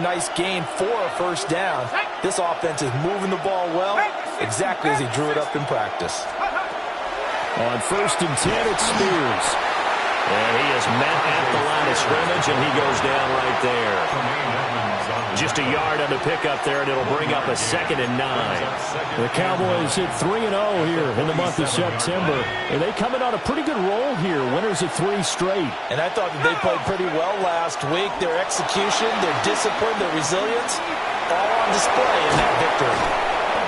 nice gain for a first down. This offense is moving the ball well, exactly as he drew it up in practice. On 1st and 10, it's Spears. And he is met at the line of scrimmage, and he goes down right there. Just a yard on the pickup there, and it'll bring up a 2nd and 9. The Cowboys hit 3-0 here in the month of September. And they come in on a pretty good roll here, winners of 3 straight. And I thought that they played pretty well last week. Their execution, their discipline, their resilience, all on display in that victory.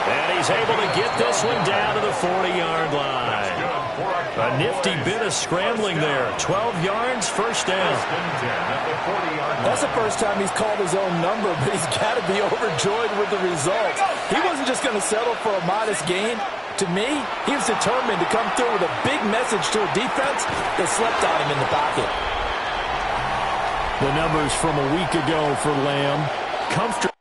And he's able to get this one down to the 40-yard line. A nifty bit of scrambling there. 12 yards, first down. That's the first time he's called his own number, but he's got to be overjoyed with the results. He wasn't just going to settle for a modest gain. To me, he was determined to come through with a big message to a defense that slept on him in the pocket. The numbers from a week ago for Lamb. Comfortable.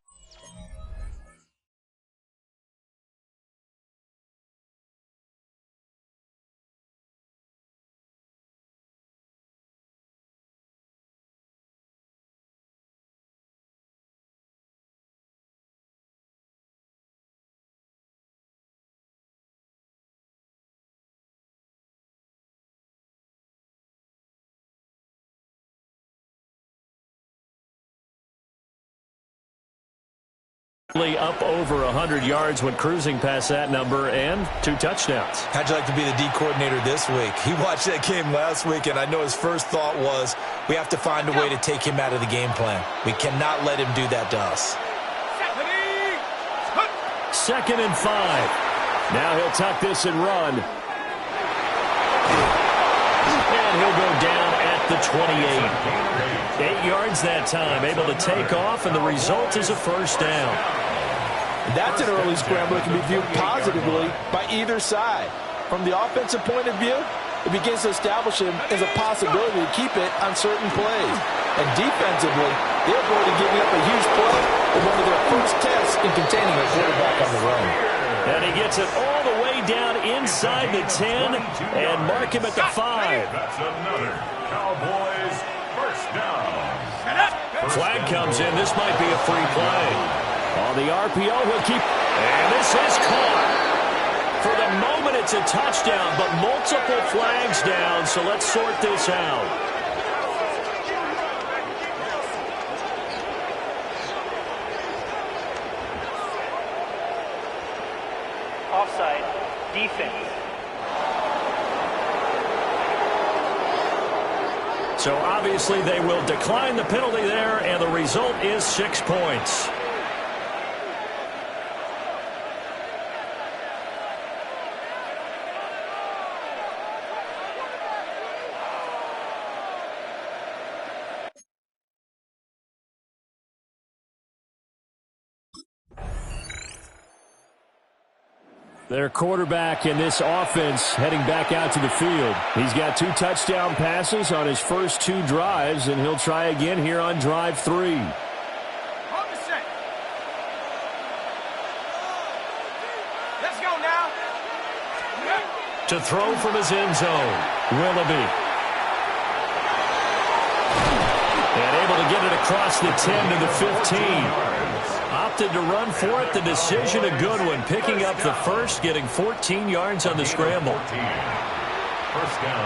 Up over 100 yards when cruising past that number, and 2 touchdowns. How'd you like to be the D coordinator this week? He watched that game last week, and I know his first thought was, we have to find a way to take him out of the game plan. We cannot let him do that to us. 2nd and 5. Now he'll tuck this and run. And he'll go down at the 28. 8 yards that time, able to take off, and the result is a first down. That's an early scramble that can be viewed positively by either side. From the offensive point of view, it begins to establish him as a possibility to keep it on certain plays. And defensively, they're avoiding giving up a huge play in one of their first tests in containing a quarterback on the run. And he gets it all the way down inside the 10 and mark him at the 5. That's another Cowboys first down. Flag comes in. This might be a free play. On the RPO, he'll keep. And this is caught. For the moment, it's a touchdown, but multiple flags down, so let's sort this out. Offside, defense. So obviously they will decline the penalty there, and the result is 6 points. Their quarterback in this offense heading back out to the field. He's got 2 touchdown passes on his first 2 drives, and he'll try again here on drive 3. Let's go now. To throw from his end zone, Willoughby. And able to get it across the 10 to the 15. Opted to run for it. The decision a good one. Picking up the first, getting 14 yards on the scramble.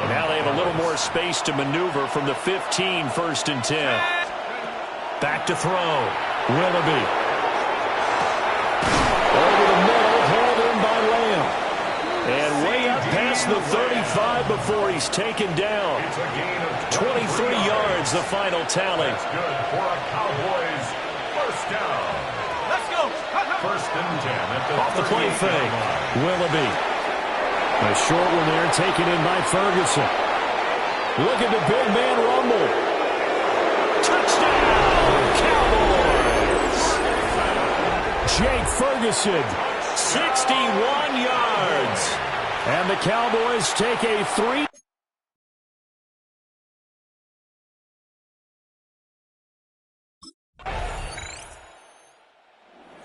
Now they have a little more space to maneuver from the 15, 1st and 10. Back to throw. Willoughby. Over the middle, hauled in by Lamb. And way up past the 35 before he's taken down. 23 yards, the final tally. That's good for a Cowboys first down. Let's go. 1st and 10 at the Off the play fake. Willoughby. A short one there taken in by Ferguson. Look at the big man rumble. Touchdown, Cowboys. Jake Ferguson. 61 yards. And the Cowboys take a 3.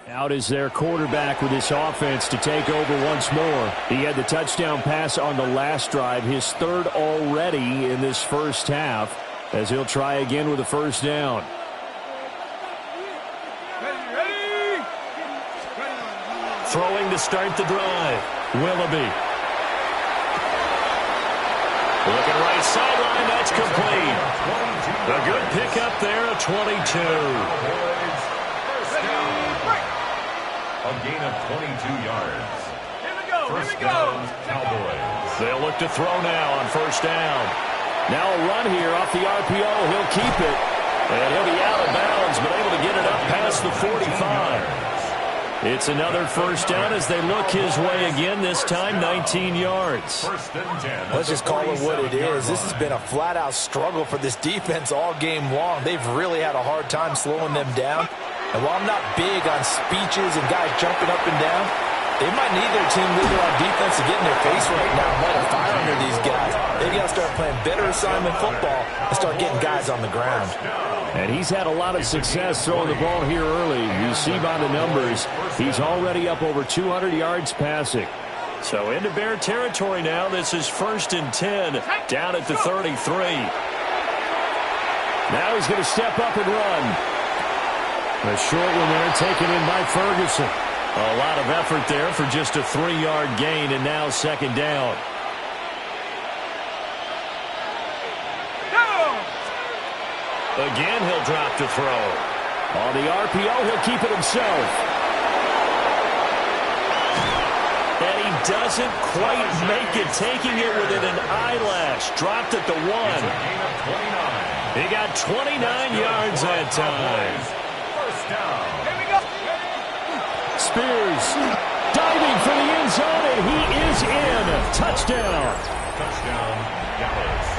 Out is their quarterback with this offense to take over once more. He had the touchdown pass on the last drive, his 3rd already in this first half, as he'll try again with a first down. Throwing to start the drive, Willoughby. Looking right sideline, that's complete. A good pickup there, a 22. First down. A gain of 22 yards. First down, Cowboys. They'll look to throw now on first down. Now a run here off the RPO. He'll keep it. And he'll be out of bounds, but able to get it up past the 45. It's another first down as they look his way again, this time 19 yards. First and 10. Let's just call it what it is. This has been a flat-out struggle for this defense all game long. They've really had a hard time slowing them down. And while I'm not big on speeches and guys jumping up and down, they might need their team leader on defense to get in their face right now and light a fire under these guys. They got to start playing better assignment football and start getting guys on the ground. And he's had a lot of success throwing the ball here early. You see by the numbers, he's already up over 200 yards passing. So into Bear territory now. This is first and 10 down at the 33. Now he's going to step up and run. A short one there taken in by Ferguson. A lot of effort there for just a 3-yard gain, and now second down. Again, he'll drop to throw. On the RPO, he'll keep it himself. And he doesn't quite make it, taking it within an eyelash. Dropped at the 1. He got 29 yards that time. First down. Spears diving for the end zone, and he is in. Touchdown. Touchdown, Dallas.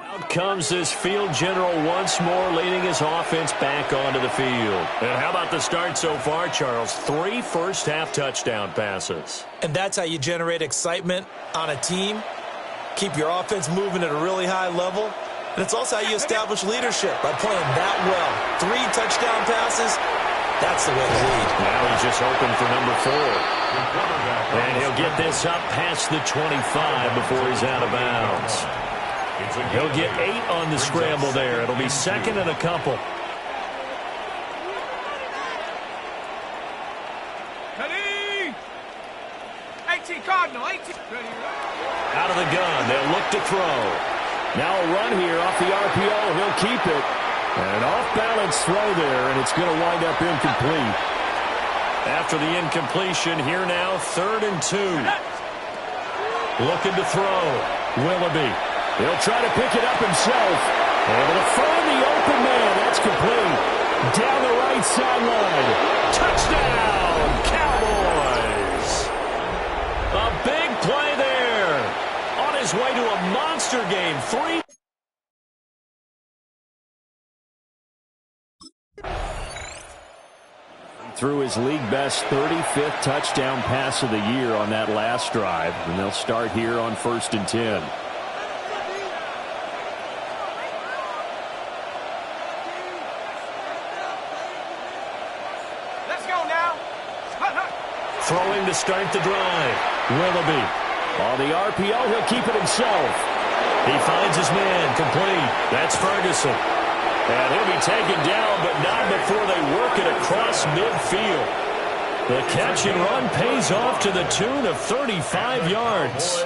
Out comes this field general once more, leading his offense back onto the field. And how about the start so far, Charles? 3 first-half touchdown passes. And that's how you generate excitement on a team. Keep your offense moving at a really high level. And it's also how you establish leadership, by playing that well. 3 touchdown passes, that's the way to lead. Now he's just hoping for number 4. And he'll get this up past the 25 before he's out of bounds. He'll get 8 on the scramble there. It'll be second and a couple. Ready? 18 Cardinal, 18. Out of the gun, they'll look to throw. Now a run here off the RPO. He'll keep it. An off-balance throw there, and it's going to wind up incomplete. After the incompletion, here now, 3rd and 2. Looking to throw. Willoughby. He'll try to pick it up himself. Able to find the open man. That's complete. Down the right sideline. Touchdown, Cowboys. A big play there. On his way to a monster game. 3. Threw his league-best 35th touchdown pass of the year on that last drive. And they'll start here on 1st and 10. Throwing to start the drive. Willoughby. On the RPO, he'll keep it himself. He finds his man, complete. That's Ferguson. And he'll be taken down, but not before they work it across midfield. The catch and run pays off to the tune of 35 yards.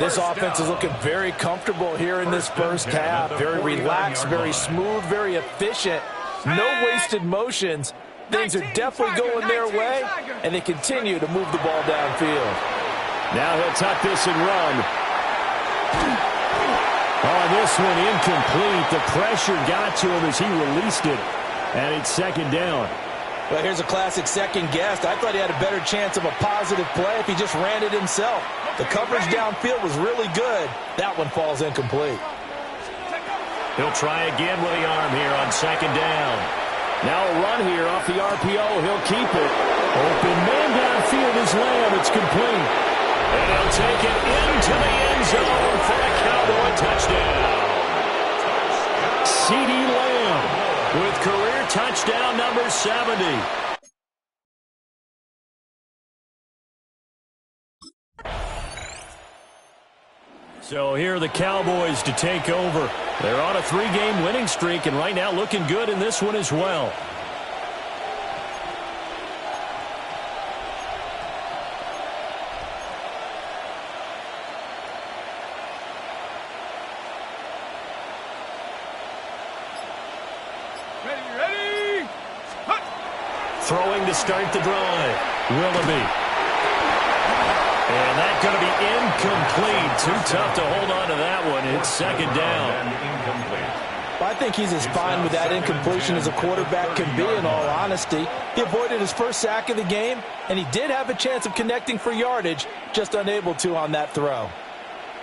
This offense is looking very comfortable here in this first half. Very relaxed, very smooth, very efficient. No wasted motions. Things are definitely going their way, and they continue to move the ball downfield. Now he'll tuck this and run. Oh, this one incomplete. The pressure got to him as he released it, and it's second down. Well, here's a classic second guess. I thought he had a better chance of a positive play if he just ran it himself. The coverage downfield was really good. That one falls incomplete. He'll try again with the arm here on second down. Now a run here off the RPO. He'll keep it. Open man downfield is Lamb. It's complete. And he'll take it into the end zone for a Cowboy touchdown. CeeDee Lamb with career touchdown number 70. So here are the Cowboys to take over. They're on a 3-game winning streak, and right now looking good in this one as well. Ready. Throwing to start the drive. Willoughby. And that's going to be incomplete. Too tough to hold on to that one. It's second down. I think he's as fine with that incompletion as a quarterback can be, in all honesty. He avoided his first sack of the game, and he did have a chance of connecting for yardage, just unable to on that throw.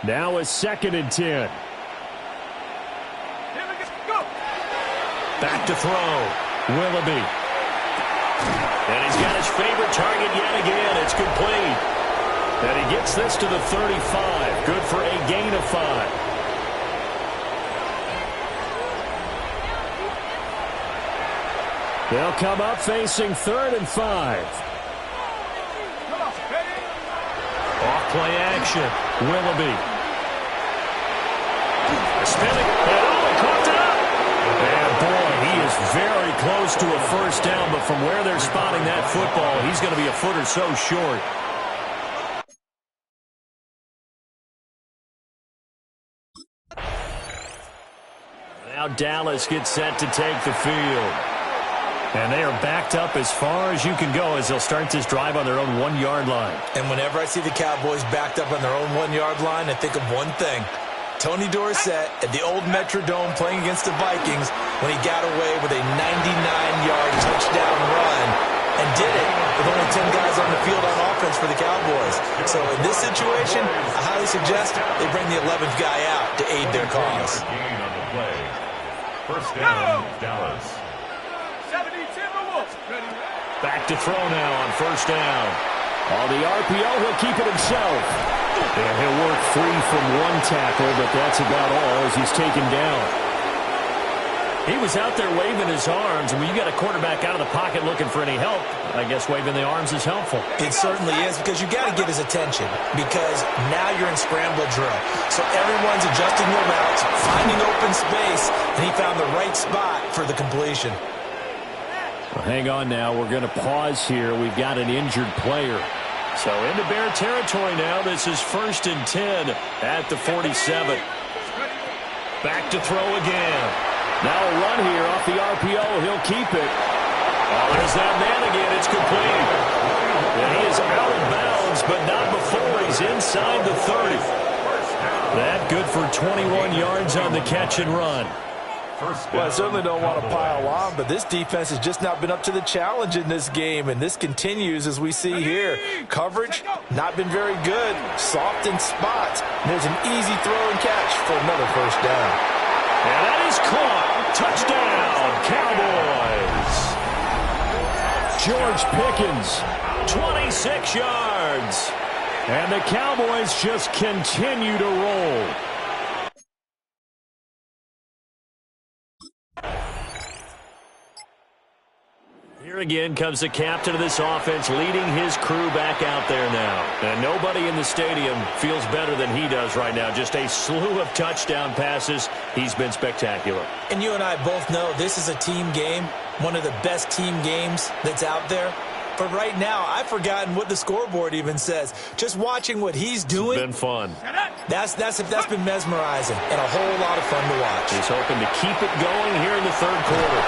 Now a 2nd and 10. Back to throw. Willoughby. And he's got his favorite target yet again. It's complete. And he gets this to the 35. Good for a gain of 5. They'll come up facing 3rd and 5. Off play action. Willoughby. Spinning. And he caught it up. And boy, he is very close to a first down, but from where they're spotting that football, he's going to be a foot or so short. Now Dallas gets set to take the field. And they are backed up as far as you can go as they'll start this drive on their own 1-yard line. And whenever I see the Cowboys backed up on their own 1-yard line, I think of one thing. Tony Dorsett at the old Metrodome playing against the Vikings when he got away with a 99-yard touchdown run and did it with only 10 guys on the field on offense for the Cowboys. So in this situation, I highly suggest they bring the 11th guy out to aid their cause. First down, Dallas. 70 Timberwolves. Ready. Back to throw now on first down. On the RPO, he'll keep it himself. And he'll work free from one tackle, but that's about all as he's taken down. He was out there waving his arms, and when you got a quarterback out of the pocket looking for any help, I guess waving the arms is helpful. It certainly is, because you got to get his attention, because now you're in scramble drill. So everyone's adjusting their routes, finding open space, and he found the right spot for the completion. Well, hang on now. We're going to pause here. We've got an injured player. So into Bear territory now. This is 1st and 10 at the 47. Back to throw again. Now a run here off the RPO. He'll keep it. Oh, there's that man again. It's complete. And he is out of bounds, but not before he's inside the 30. That good for 21 yards on the catch and run. Well, I certainly don't want to pile on, but this defense has just not been up to the challenge in this game, and this continues as we see here. Coverage, not been very good, soft in spots. And there's an easy throw and catch for another first down. And that is caught. Touchdown, Cowboys. George Pickens, 26 yards. And the Cowboys just continue to roll. Here again comes the captain of this offense leading his crew back out there now. And nobody in the stadium feels better than he does right now. Just a slew of touchdown passes. He's been spectacular. And you and I both know this is a team game, one of the best team games that's out there. But right now, I've forgotten what the scoreboard even says. Just watching what he's doing. It's been fun. That's been mesmerizing and a whole lot of fun to watch. He's hoping to keep it going here in the third quarter.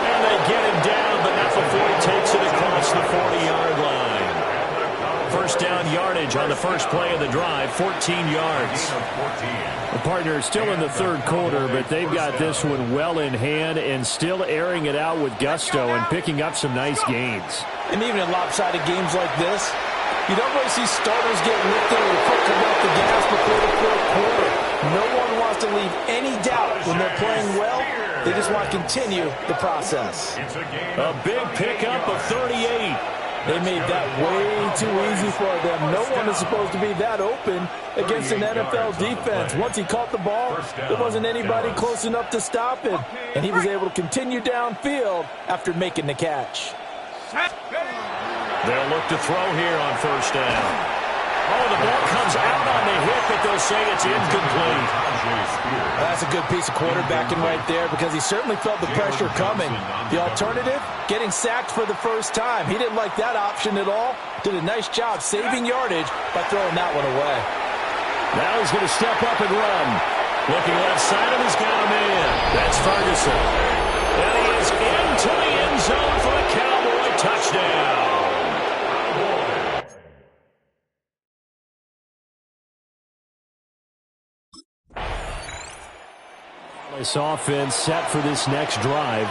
And they get him down, but not before he takes it across the 40-yard line. First down yardage on the first play of the drive, 14 yards. The partner still in the third quarter, but they've got this one well in hand and still airing it out with gusto and picking up some nice gains. And even in lopsided games like this, you don't really see starters get lifted or the foot come off the gas before the fourth quarter. No one wants to leave any doubt when they're playing well. They just want to continue the process. A big pickup of 38. They made that way too easy for them. No one is supposed to be that open against an NFL defense. Once he caught the ball, there wasn't anybody close enough to stop it. And he was able to continue downfield after making the catch. They'll look to throw here on first down. Oh, the ball comes out on the hip, it, they'll say it's incomplete. That's a good piece of quarterbacking right there because he certainly felt the pressure coming. The alternative, getting sacked for the first time. He didn't like that option at all. Did a nice job saving yardage by throwing that one away. Now he's going to step up and run. Looking left side of his got a man. That's Ferguson. And he is into the end zone for a Cowboy touchdown. This offense set for this next drive.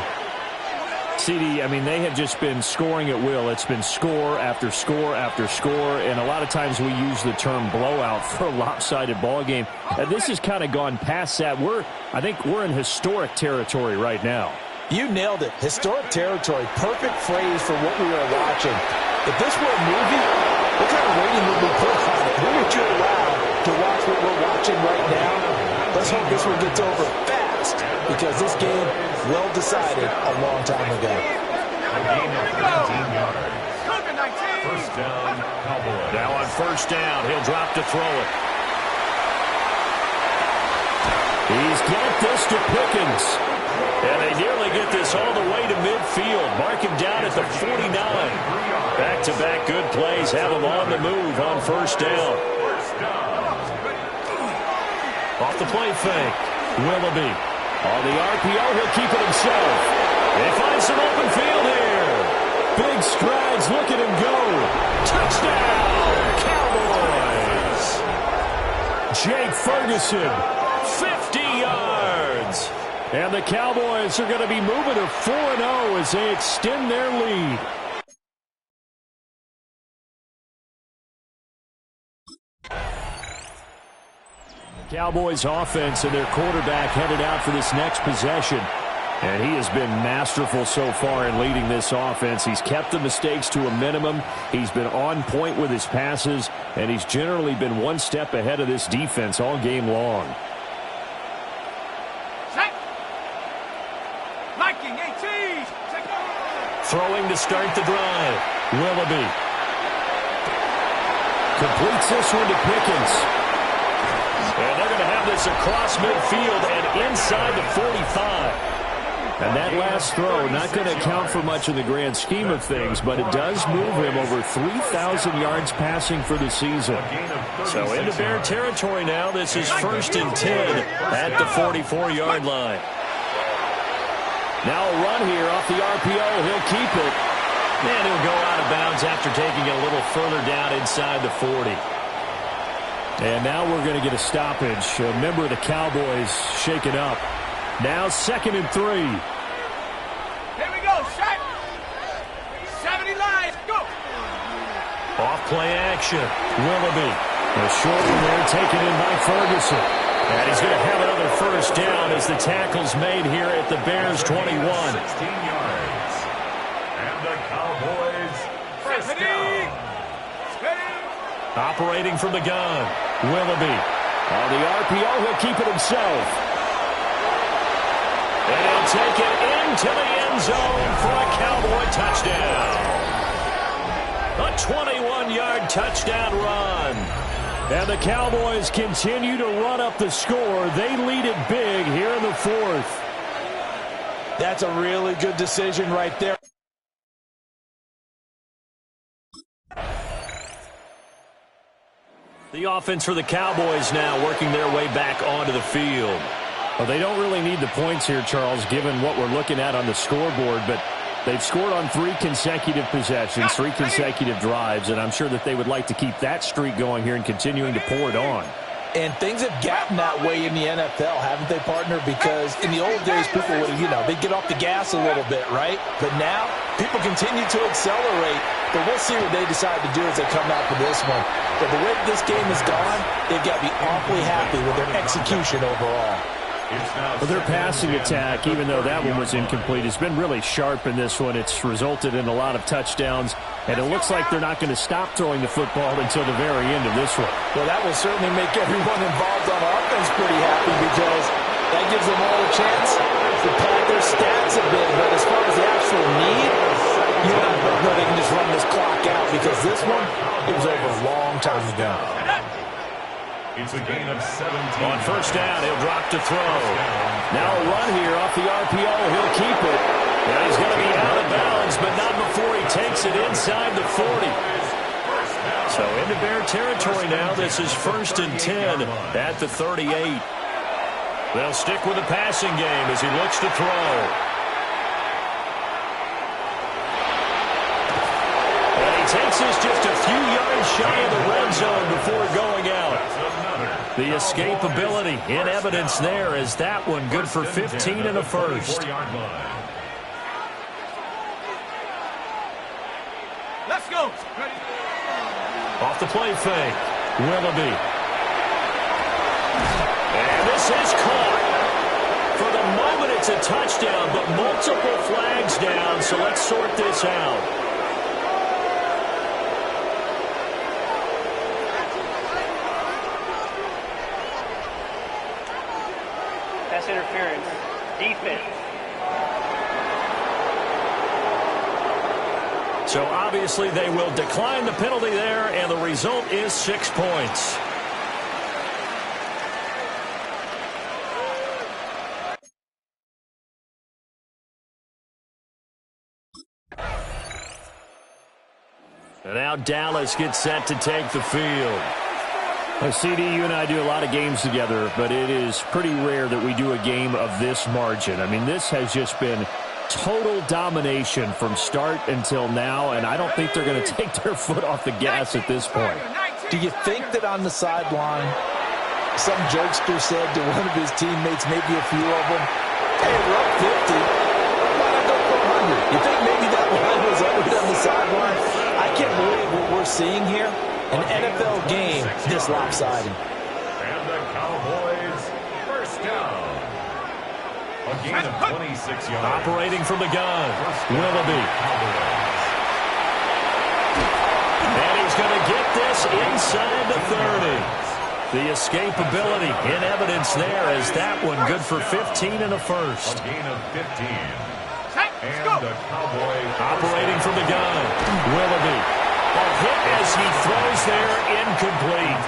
CD, I mean, they have just been scoring at will. It's been score after score after score, and a lot of times we use the term blowout for a lopsided ball game. This has kind of gone past that. I think we're in historic territory right now. You nailed it. Historic territory. Perfect phrase for what we are watching. If this were a movie, what kind of rating would we put on it? Who would you allow to watch what we're watching right now? Let's hope this one gets over fast because this game well decided a long time ago. A gain of 19 yards. First down, Cowboys. Now on first down, he'll drop to throw it. He's got this to Pickens. And they nearly get this all the way to midfield. Mark him down at the 49. Back-to-back good plays have him on the move on first down. Off the play fake. Willoughby. On the RPO, he'll keep it himself. They find some open field here. Big strides. Look at him go. Touchdown, Cowboys. Jake Ferguson, 50 yards. And the Cowboys are going to be moving to 4-0 as they extend their lead. Cowboys offense and their quarterback headed out for this next possession. And he has been masterful so far in leading this offense. He's kept the mistakes to a minimum. He's been on point with his passes. And he's generally been one step ahead of this defense all game long. Throwing to start the drive. Willoughby. Completes this one to Pickens. And they're going to have this across midfield and inside the 45. And that last throw, not going to count for much in the grand scheme of things, but it does move him over 3,000 yards passing for the season. So into Bear territory now. This is 1st and 10 at the 44-yard line. Now a run here off the RPO. He'll keep it. And he'll go out of bounds after taking it a little further down inside the 40. And now we're going to get a stoppage. A member of the Cowboys shaken up. Now 2nd and 3. Here we go, shot. 70 lines, go. Off play action. Willoughby. A short one there taken in by Ferguson. And he's going to have another first down as the tackle's made here at the Bears 21. 16 yards. And the Cowboys first down. Operating from the gun. Willoughby. On the RPO, he'll keep it himself. And he'll take it into the end zone for a Cowboy touchdown. A 21-yard touchdown run. And the Cowboys continue to run up the score. They lead it big here in the 4th. That's a really good decision right there. The offense for the Cowboys now working their way back onto the field. Well, they don't really need the points here, Charles, given what we're looking at on the scoreboard, but they've scored on 3 consecutive possessions, 3 consecutive drives, and I'm sure that they would like to keep that streak going here and continuing to pour it on. And things have gotten that way in the NFL, haven't they, partner? Because in the old days, people would, they'd get off the gas a little bit, right? But now, people continue to accelerate. But we'll see what they decide to do as they come out for this one. But the way this game has gone, they've got to be awfully happy with their execution overall. Well, their passing attack, even though that one was incomplete, has been really sharp in this one. It's resulted in a lot of touchdowns, and it looks like they're not going to stop throwing the football until the very end of this one. Well, that will certainly make everyone involved on offense pretty happy because that gives them all a chance to pad their stats a bit. But as far as the actual need, you know they can just run this clock out because this one, it was over a long time ago. It's a gain of 17. On first down, he'll drop to throw. Now a run here off the RPO. He'll keep it. And he's going to be out of bounds, but not before he takes it inside the 40. So into Bear territory now. This is 1st and 10 at the 38. They'll stick with the passing game as he looks to throw. And he takes this just a few yards shy of the red zone before going out. The escapability in evidence there as that one good for 15 and a first. Let's go. Off the play fake, Willoughby. And this is caught. For the moment, it's a touchdown, but multiple flags down, so let's sort this out. Pass interference. Defense. So obviously they will decline the penalty there, and the result is 6 points. And now Dallas gets set to take the field. CD, you and I do a lot of games together, but it is pretty rare that we do a game of this margin. I mean, this has just been total domination from start until now, and I don't think they're going to take their foot off the gas at this point. Do you think that on the sideline, some jokester said to one of his teammates, maybe a few of them, hey, we're up 50. Why not go for 100? You think maybe that line was uttered on the sideline? I can't believe what we're seeing here. An NFL game this lopsided. And the Cowboys first down. A gain of 26 yards. Operating from the gun, Willoughby. And he's going to get this inside the 30. The escapability in evidence there as that one good for 15 and a first. A gain of 15. And the Cowboys operating from the gun, Willoughby. A hit as he throws there, incomplete.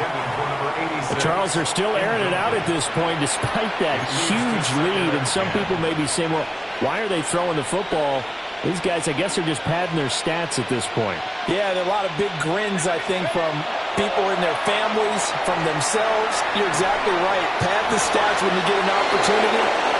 Well, Charles, they're still airing it out at this point despite that huge lead. And some people may be saying, well, why are they throwing the football? These guys, I guess, are just padding their stats at this point. Yeah, there are a lot of big grins, I think, from people in their families, from themselves. You're exactly right. Pad the stats when you get an opportunity.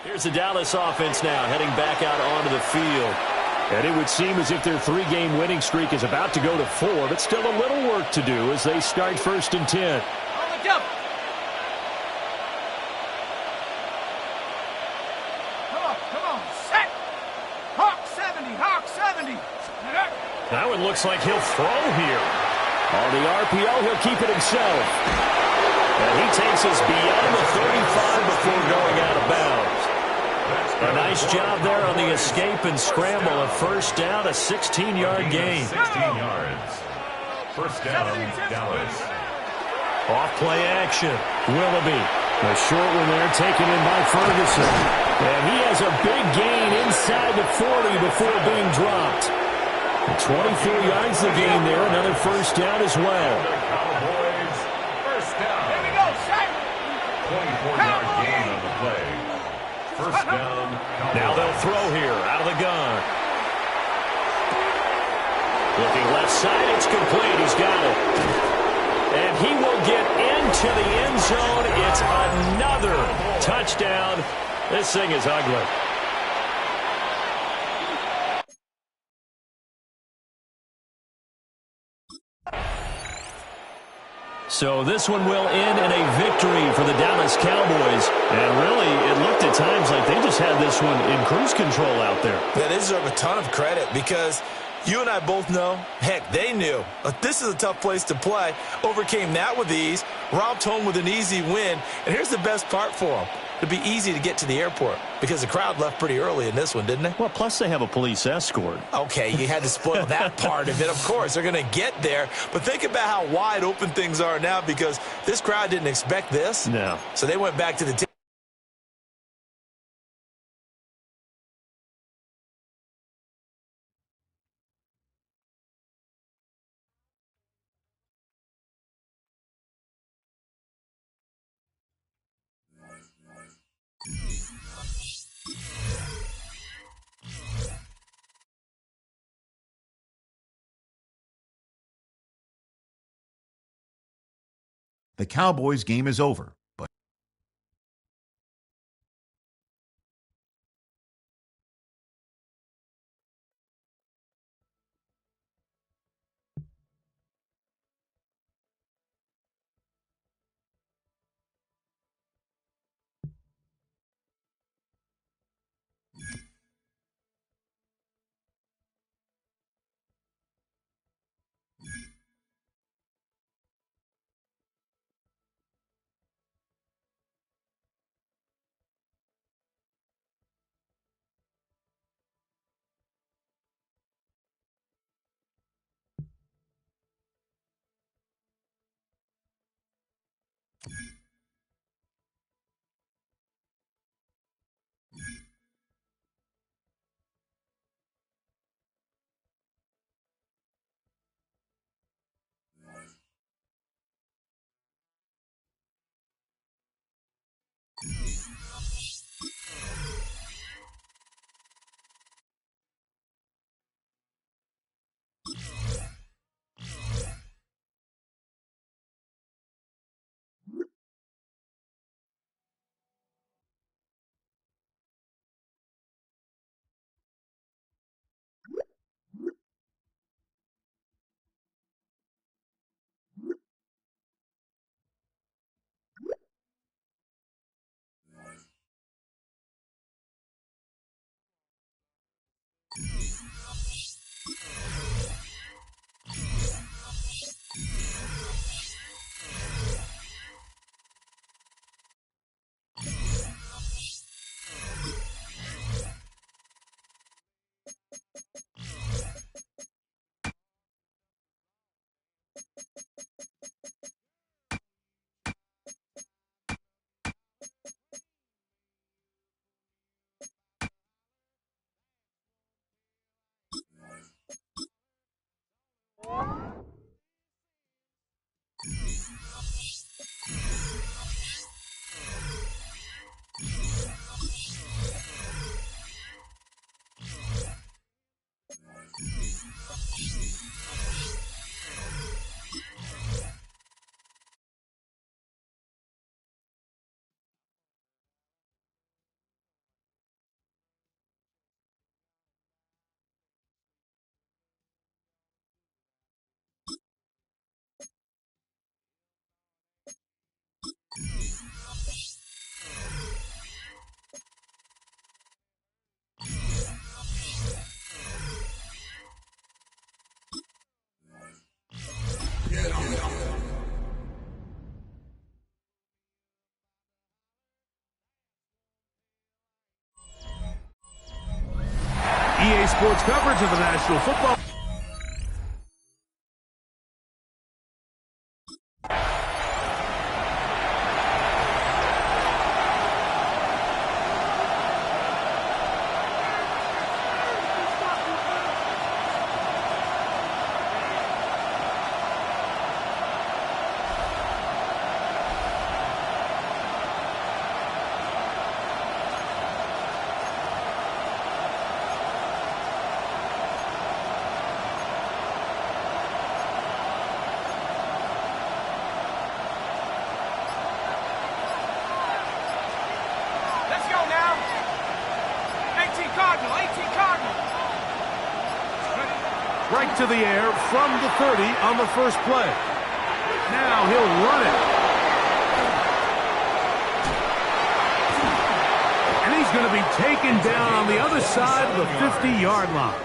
Here's the Dallas offense now heading back out onto the field. And it would seem as if their 3-game winning streak is about to go to 4, but still a little work to do as they start 1st and 10. On the jump. Come on, set. Hawk 70, Hawk 70. That one looks like he'll throw here. On the RPO, he'll keep it himself. And he takes us beyond the 35 before going out of bounds. A nice job there on the escape and scramble. A first down, a 16-yard gain. 16 yards. First down, Dallas. Off play action, Willoughby. A short one there taken in by Ferguson. And he has a big gain inside the 40 before being dropped. 24 yards the gain there, another first down as well. Cowboys first down. Here we go, set. 24-yard gain on the play. First down. Cowboys. Now they'll throw here out of the gun. Looking left side, it's complete. He's got it. And he will get into the end zone. It's another touchdown. This thing is ugly. So this one will end in a victory for the Dallas Cowboys. And really, it looked at times like they just had this one in cruise control out there. Yeah, they deserve a ton of credit because you and I both know, heck, they knew. This is a tough place to play. Overcame that with ease, romped home with an easy win. And here's the best part for them. it'd be easy to get to the airport because the crowd left pretty early in this one, didn't they? Well, plus they have a police escort. Okay, you had to spoil that part of it. Of course, they're going to get there. But think about how wide open things are now because this crowd didn't expect this. No. So they went back to the The Cowboys game is over, but EA Sports coverage of the National Football. Right to the air from the 30 on the first play. Now he'll run it. And he's going to be taken down on the other side of the 50-yard line.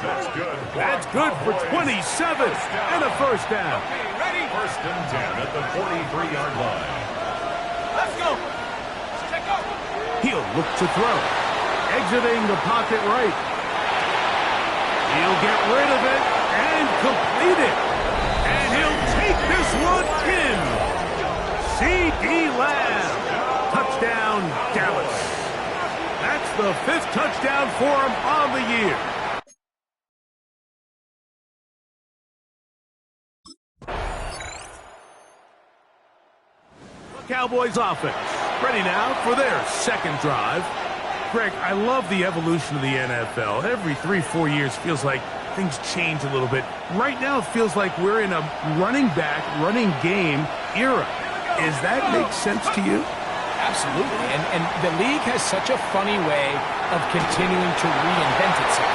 That's good. That's good for 27 and a first down. Okay, ready? First and 10 at the 43-yard line. Let's go. Let's check He'll look to throw. Exiting the pocket right. He'll get rid of it and complete it. And he'll take this one in. C.D. Lamb. Touchdown, Dallas. That's the 5th touchdown for him on the year. The Cowboys offense ready now for their second drive. Greg, I love the evolution of the NFL. Every 3-4 years feels like things change a little bit. Right now it feels like we're in a running back, running game era. Does that make sense to you? Absolutely, and the league has such a funny way of continuing to reinvent itself.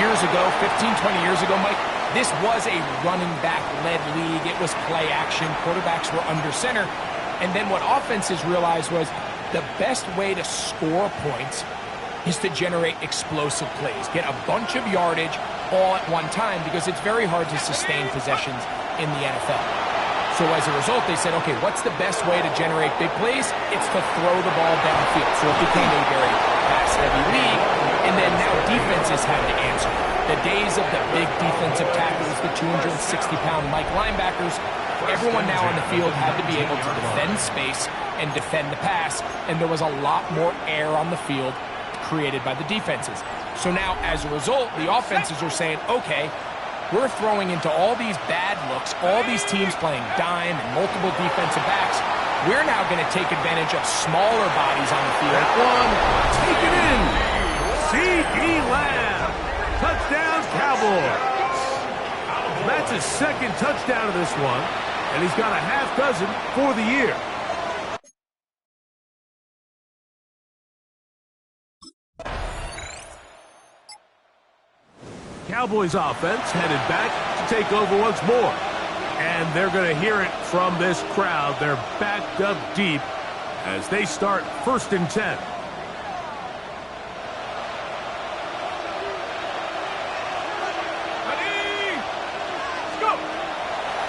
Years ago, 15, 20 years ago, Mike, this was a running back-led league. It was play action. Quarterbacks were under center. And then what offenses realized was the best way to score points is to generate explosive plays. Get a bunch of yardage all at one time because it's very hard to sustain possessions in the NFL. So as a result, they said, okay, what's the best way to generate big plays? It's to throw the ball downfield. So it became a very pass-heavy league, and then now defenses had to answer. The days of the big defensive tackles, the 260-pound Mike linebackers, everyone now on the field had to be able to defend space and defend the pass, and there was a lot more air on the field created by the defenses. So now, as a result, the offenses are saying, okay, we're throwing into all these bad looks, all these teams playing dime and multiple defensive backs. We're now going to take advantage of smaller bodies on the field. That one, take it in. C.D. Lamb. Touchdown, Cowboys. That's his second touchdown of this one, and he's got a half dozen for the year. Cowboys offense headed back to take over once more. And they're going to hear it from this crowd. They're backed up deep as they start 1st and 10. Ready? Let's go.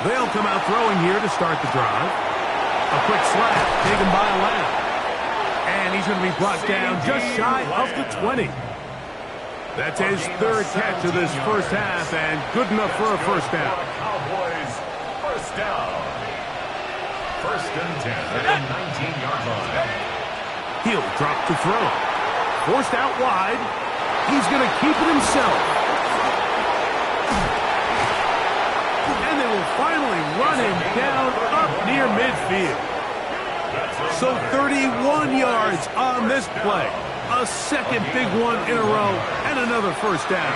They'll come out throwing here to start the drive. A quick slap taken by Lamb. And he's going to be brought down just shy of the 20. That's his 3rd catch of this first half, and good enough for a first down. Cowboys, first down. 1st and 10 at the 19-yard line. He'll drop to throw. Forced out wide. He's going to keep it himself. And they will finally run him down up near midfield. So 31 yards on this play. A second big one in a row, and another first down.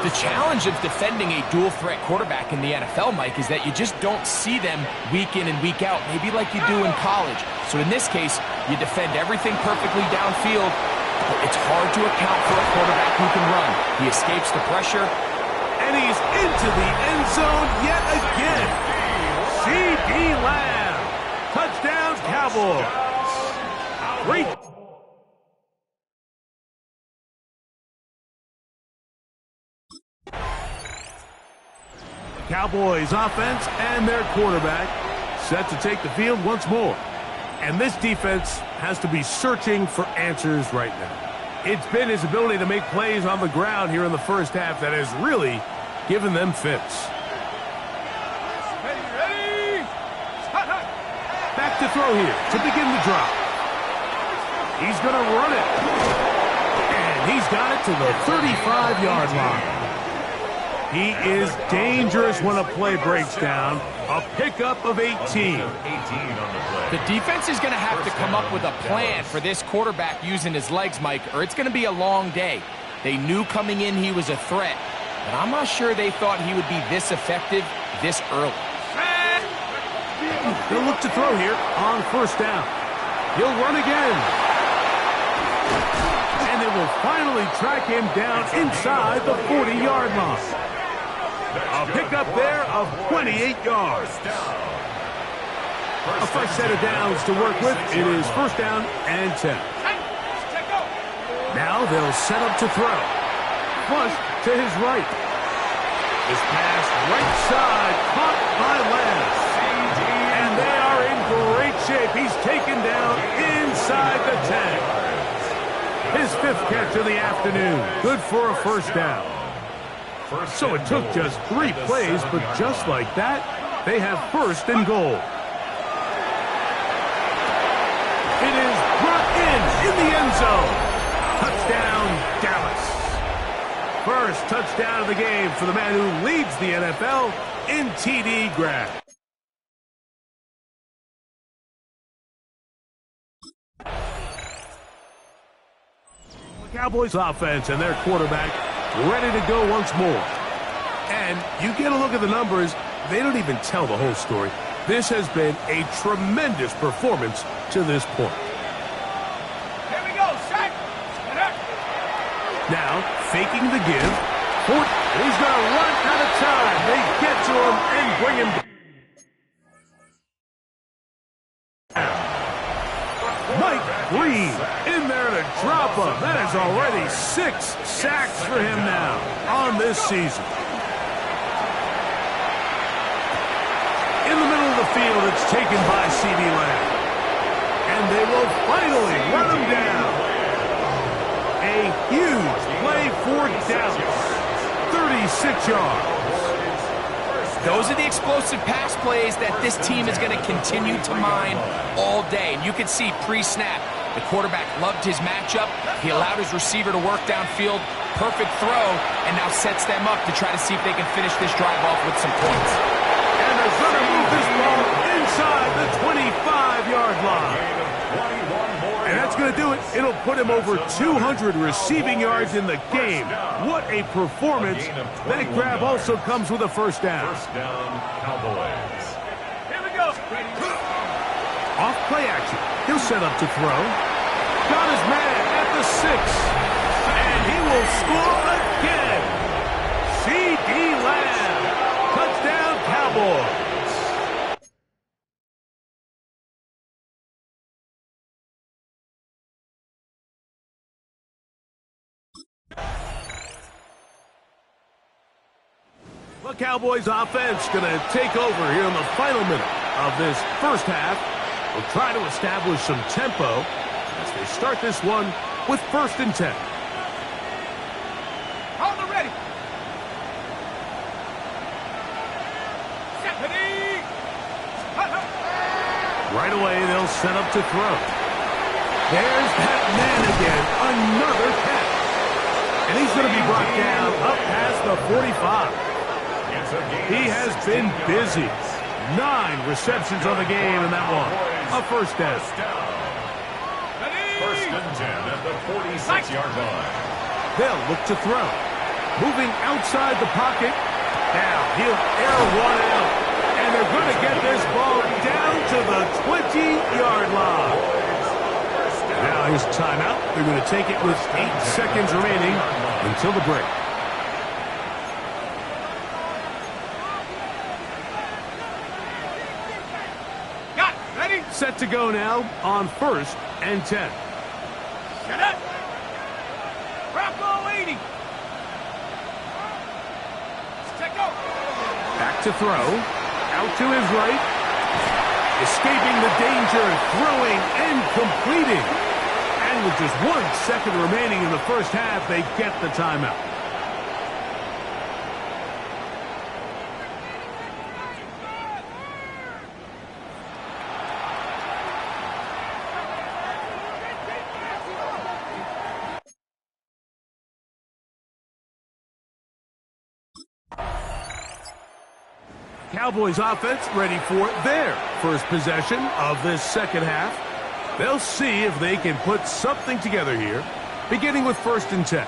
The challenge of defending a dual-threat quarterback in the NFL, Mike, is that you just don't see them week in and week out, maybe like you do in college. So in this case, you defend everything perfectly downfield, but it's hard to account for a quarterback who can run. He escapes the pressure. And he's into the end zone yet again. C.D. Lamb. Touchdown, Cowboys. Great. Cowboys offense and their quarterback set to take the field once more. And this defense has to be searching for answers right now. It's been his ability to make plays on the ground here in the first half that has really given them fits. Ready? Back to throw here to begin the drive. He's going to run it. And he's got it to the 35-yard line. He is dangerous when a play breaks down. A pickup of 18. 18 on the play. The defense is going to have to come up with a plan for this quarterback using his legs, Mike, or it's going to be a long day. They knew coming in he was a threat, but I'm not sure they thought he would be this effective this early. They'll look to throw here on first down. He'll run again. And they will finally track him down inside the 40-yard line. A pickup there of 28 yards. A fresh set of downs to work with. It is first down and 10. Now they'll set up to throw. Flush to his right. This pass right side caught by Lamb. And they are in great shape. He's taken down inside inside the 10. His 5th catch of the afternoon. Good for a first down. So it took just 3 plays, but just like that, they have first and goal. It is brought in the end zone. Touchdown, Dallas. First touchdown of the game for the man who leads the NFL in TD grab. The Cowboys offense and their quarterback ready to go once more. And you get a look at the numbers, they don't even tell the whole story. This has been a tremendous performance to this point. Here we go, set. Now, faking the give. And he's going to run out of time. They get to him and bring him down. Mike Green in there to drop him. That is already 6 sacks for him now on this season. In the middle of the field, it's taken by C.D. Lamb. And they will finally run him down. A huge play for Dallas. 36 yards. Those are the explosive pass plays that this team is going to continue to mine all day. And you can see pre-snap, the quarterback loved his matchup. He allowed his receiver to work downfield. Perfect throw, and now sets them up to try to see if they can finish this drive off with some points. And they're going to move this ball inside the 25-yard line. And that's going to do it. It'll put him over 200 receiving yards in the game. What a performance. That grab also comes with a first down. First down, Cowboys. Here we go. Off play action. He'll set up to throw. Got his man at the 6. And he will score again. C.D. Lamb. Touchdown, Cowboys. The Cowboys offense going to take over here in the final minute of this first half. We'll try to establish some tempo as they start this one with first and 10. On the ready. Stephanie. Right away, they'll set up to throw. There's that man again. Another catch. And he's going to be brought down up past the 45. He has been busy. 9 receptions on the game in that one. A first down. First and 10 at the 46-yard line. They'll look to throw. Moving outside the pocket. Now he'll air one out. And they're going to get this ball down to the 20-yard line. Now his timeout. They're going to take it with 8 seconds remaining until the break. Set to go now on first and 10. Set up. Bravo 80. Check go. Back to throw. Out to his right. Escaping the danger, throwing and completing. And with just 1 second remaining in the first half, they get the timeout. Cowboys offense ready for their first possession of this second half. They'll see if they can put something together here, beginning with first and 10.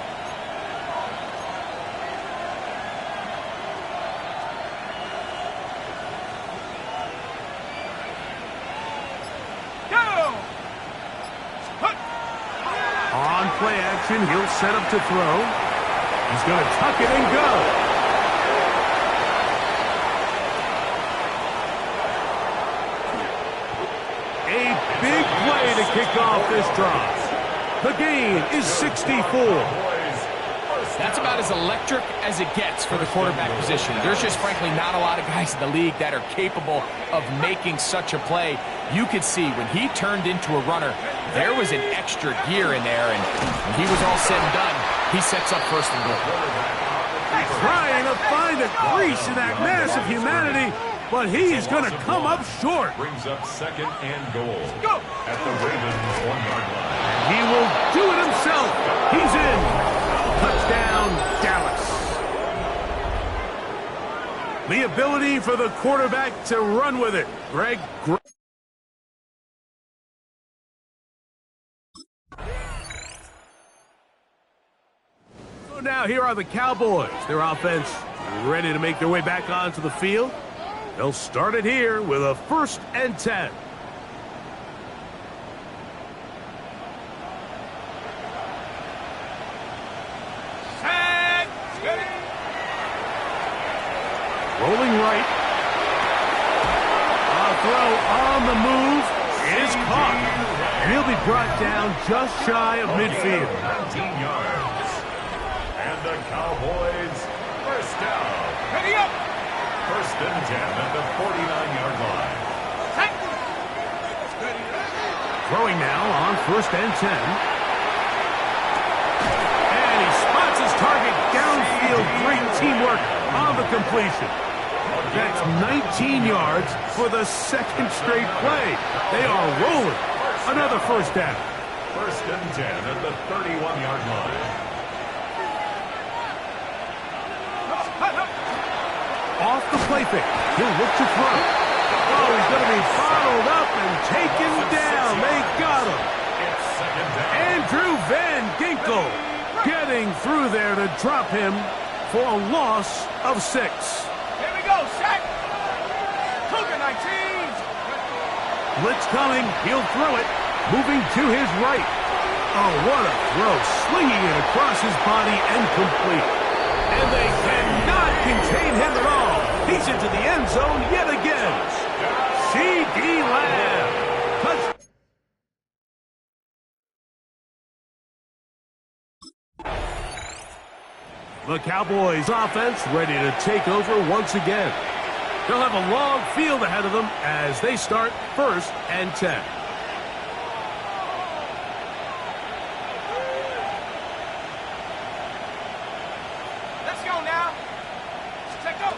Go! On play action, he'll set up to throw. He's going to tuck it and go. Big play to kick off this drive. The gain is 64. That's about as electric as it gets for the quarterback position. There's just frankly not a lot of guys in the league that are capable of making such a play. You could see when he turned into a runner, there was an extra gear in there, and when he was all said and done, he sets up first and goal. Trying to find a crease in that mass of humanity, but he's going to come up short. Brings up second and goal at the Ravens' 1-yard line. And he will do it himself. He's in. Touchdown, Dallas. The ability for the quarterback to run with it. Greg. So now here are the Cowboys. Their offense ready to make their way back onto the field. They'll start it here with a 1st and 10. Rolling right. A throw on the move is caught. And he'll be brought down just shy of midfield. 19 yards. And the Cowboys first down. Ready up. 1st and 10 at the 49-yard line. Throwing now on 1st and 10. And he spots his target downfield. Great teamwork on the completion. That's 19 yards for the 2nd straight play. They are rolling. Another 1st down. 1st and 10 at the 31-yard line. Off the play fake. He'll look to throw. Oh, he's going to be followed up and taken down. They got him. It's 2nd down. Andrew Van Ginkel getting through there to drop him for a loss of 6. Here we go, sack. Cougar 19. Blitz coming. He'll throw it. Moving to his right. Oh, what a throw. Slinging it across his body and complete. And they cannot contain him at all. He's into the end zone yet again. C.D. Lamb. Touchdown. The Cowboys offense ready to take over once again. They'll have a long field ahead of them as they start 1st and 10. Let's go now. Let's go.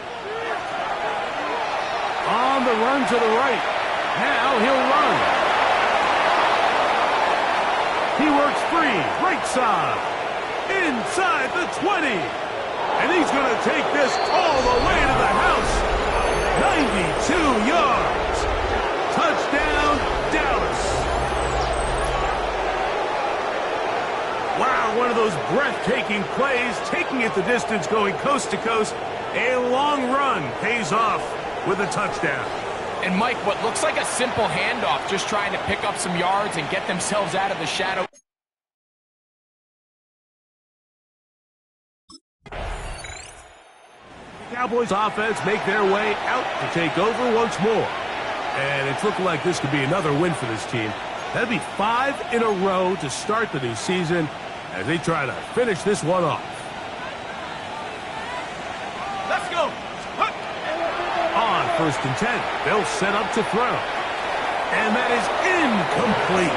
On the run to the right. Now he'll run. He works free. Right side. Inside the 20. And he's going to take this all the way to the house. 92 yards. Touchdown, Dallas. Wow, one of those breathtaking plays, taking it the distance, going coast to coast. A long run pays off with a touchdown. And Mike, what looks like a simple handoff, just trying to pick up some yards and get themselves out of the shadow. Cowboys offense make their way out to take over once more. And it's looking like this could be another win for this team. That'd be 5 in a row to start the new season as they try to finish this one off. Let's go. On 1st and 10, they'll set up to throw. And that is incomplete.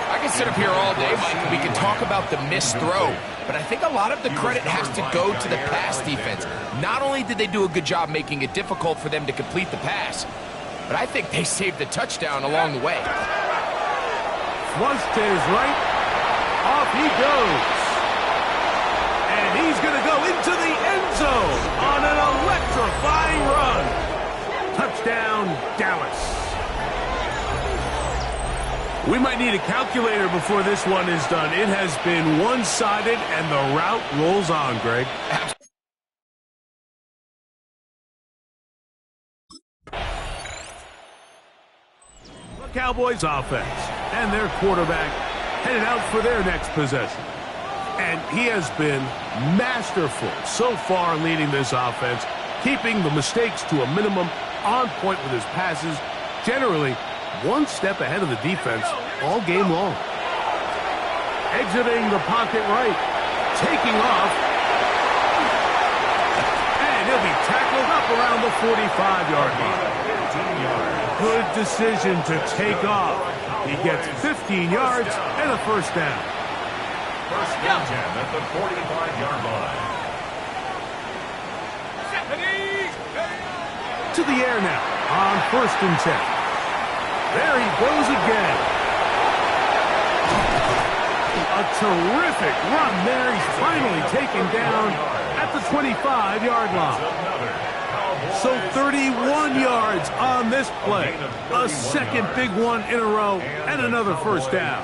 I can sit up here all day, Mike, and we can talk about the missed throw, but I think a lot of the credit has to go to the pass defense. Not only did they do a good job making it difficult for them to complete the pass, but I think they saved the touchdown along the way. Flush to his right. Off he goes. And he's going to go into the end zone on an electrifying run. Touchdown, Dallas. We might need a calculator before this one is done. It has been one-sided, and the route rolls on, Greg. The Cowboys offense and their quarterback headed out for their next possession. And he has been masterful so far leading this offense, keeping the mistakes to a minimum, on point with his passes, generally one step ahead of the defense all game long. Exiting the pocket right. taking off. And he'll be tackled up around the 45-yard line. Good decision to take off. He gets 15 yards and a first down. First down 10 at the 45-yard line. To the air now on first and 10. There he goes again. A terrific run there. He's finally taken down at the 25-yard line. So 31 yards on this play. A second big one in a row and another first down.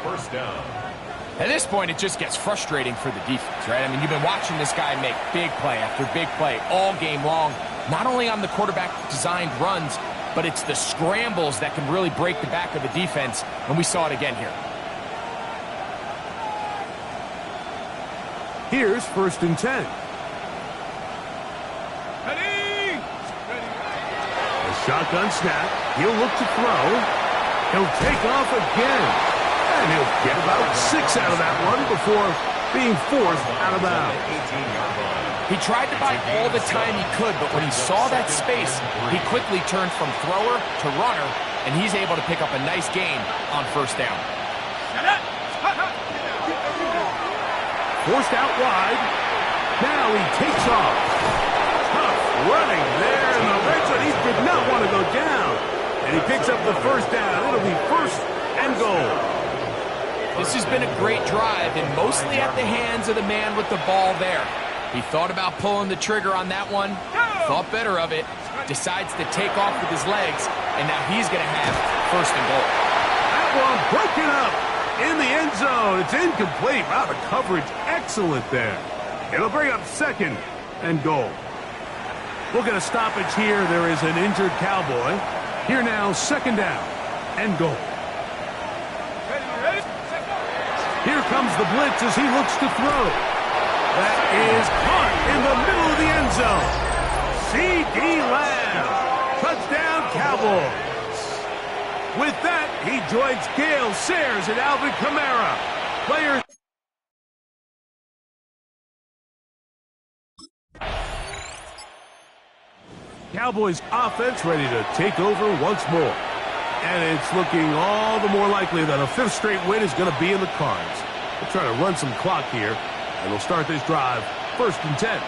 At this point, it just gets frustrating for the defense, right? I mean, you've been watching this guy make big play after big play all game long, not only on the quarterback-designed runs, but it's the scrambles that can really break the back of the defense, and we saw it again here. Here's first and 10. A shotgun snap. He'll look to throw. He'll take off again. And he'll get about 6 out of that one before being forced out of bounds. He tried to buy all the time he could, but when he saw that space, he quickly turned from thrower to runner, and he's able to pick up a nice gain on first down. Forced out wide. Now he takes off. Tough running there in the red zone. He did not want to go down. And he picks up the first down. It'll be first and goal. This has been a great drive, and mostly at the hands of the man with the ball there. He thought about pulling the trigger on that one, thought better of it, decides to take off with his legs, and now he's going to have first and goal. That one broken up in the end zone. It's incomplete. Wow, the coverage excellent there. It'll bring up second and goal. We'll get a stoppage here. There is an injured Cowboy. Here now, second down and goal. Here comes the blitz as he looks to throw. That is caught in the middle of the end zone. C.D. Lamb. Touchdown, Cowboys. With that, he joins Gale Sayers and Alvin Kamara. Players. Cowboys offense ready to take over once more. And it's looking all the more likely that a fifth straight win is going to be in the cards. We'll try to run some clock here, and we'll start this drive first and 10.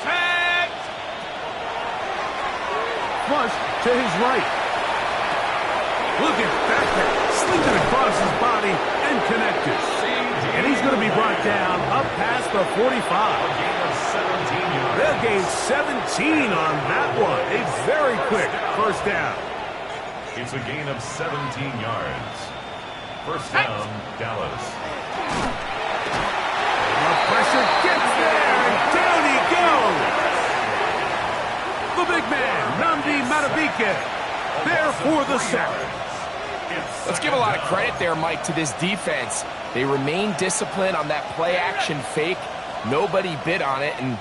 Set! Flush to his right. Look at that pass. Slinged it across his body and connected. And he's going to be brought down up past the 45. They'll gain 17 on that one. A very quick first down. It's a gain of 17 yards. First down, Dallas. The pressure gets there, and down he goes. The big man, Nnamdi Madubuike, there for the sack. Let's give a lot of credit there, Mike, to this defense. They remain disciplined on that play-action fake. Nobody bid on it, and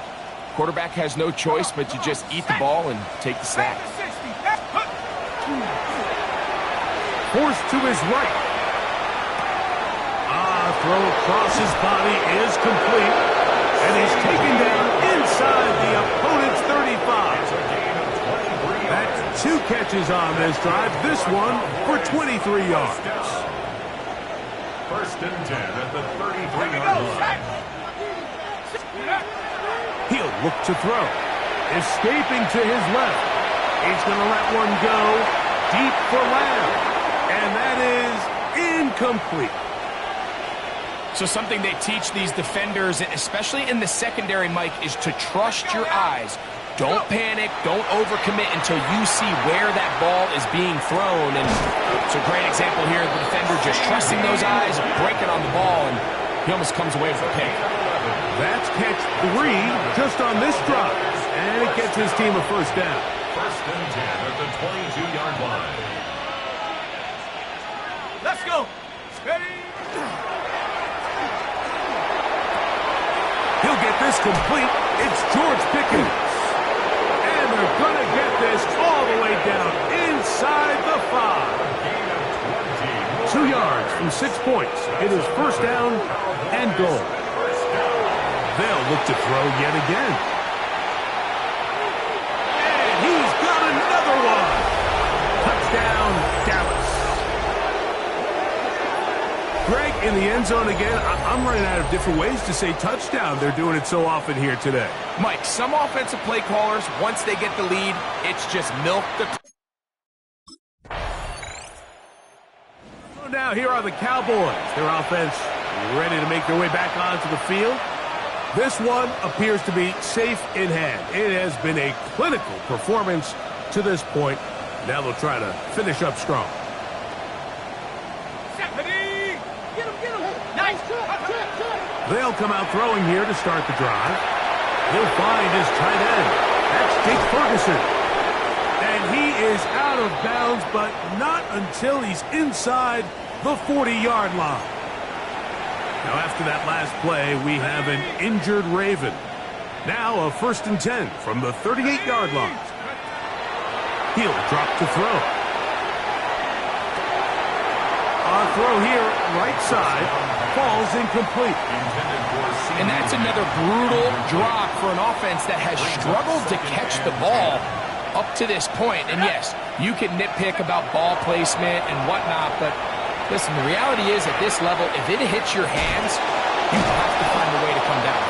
quarterback has no choice but to just eat the ball and take the snap. Forced to his right. Throw across his body is complete. And he's taken down inside the opponent's 35. That's 2 catches on this drive. This one for 23 yards. First and 10 at the 33-yard line. He'll look to throw. Escaping to his left. He's going to let one go deep for Lamb. And that is incomplete. So something they teach these defenders, especially in the secondary, Mike, is to trust your eyes. Don't panic. Don't overcommit until you see where that ball is being thrown. And it's a great example here of the defender just trusting those eyes, breaking on the ball, and he almost comes away with a pick. That's catch 3 just on this drive. And it gets his team a first down. First and 10 at the 22-yard line. Let's go. Steady. He'll get this complete. It's George Pickens. And they're going to get this all the way down inside the 5. 2 yards from 6 points. It is first down and goal. They'll look to throw yet again. And he's got another one. Touchdown, Dallas. Greg, in the end zone again. I'm running out of different ways to say touchdown. They're doing it so often here today. Mike, some offensive play callers, once they get the lead, it's just milk the... So now here are the Cowboys. Their offense ready to make their way back onto the field. This one appears to be safe in hand. It has been a clinical performance to this point. Now they'll try to finish up strong. They'll come out throwing here to start the drive. He'll find his tight end. That's Jake Ferguson. And he is out of bounds, but not until he's inside the 40-yard line. Now, after that last play, we have an injured Raven. Now a 1st and 10 from the 38-yard line. He'll drop to throw. Our throw here, right side, falls incomplete. And that's another brutal drop for an offense that has struggled to catch the ball up to this point. And yes, you can nitpick about ball placement and whatnot, but listen, the reality is at this level, if it hits your hands, you have to find a way to come down.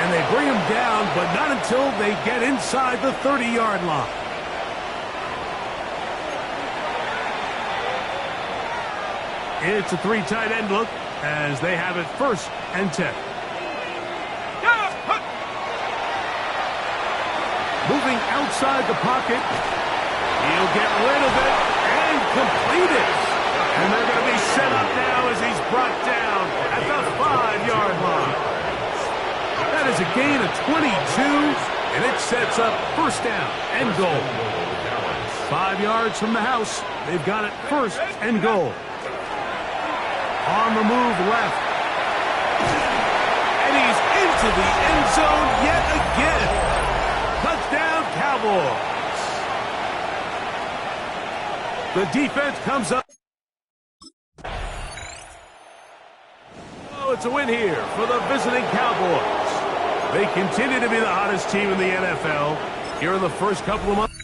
And they bring him down, but not until they get inside the 30-yard line. It's a 3 tight end look as they have it 1st and 10. Moving outside the pocket. He'll get rid of it and complete it. And they're going to be set up now as he's brought down at the 5-yard line. That is a gain of 22, and it sets up 1st down and goal. 5 yards from the house. They've got it 1st and goal. On the move left. And he's into the end zone yet again. Touchdown, Cowboys. The defense comes up. Oh, it's a win here for the visiting Cowboys. They continue to be the hottest team in the NFL here in the first couple of months.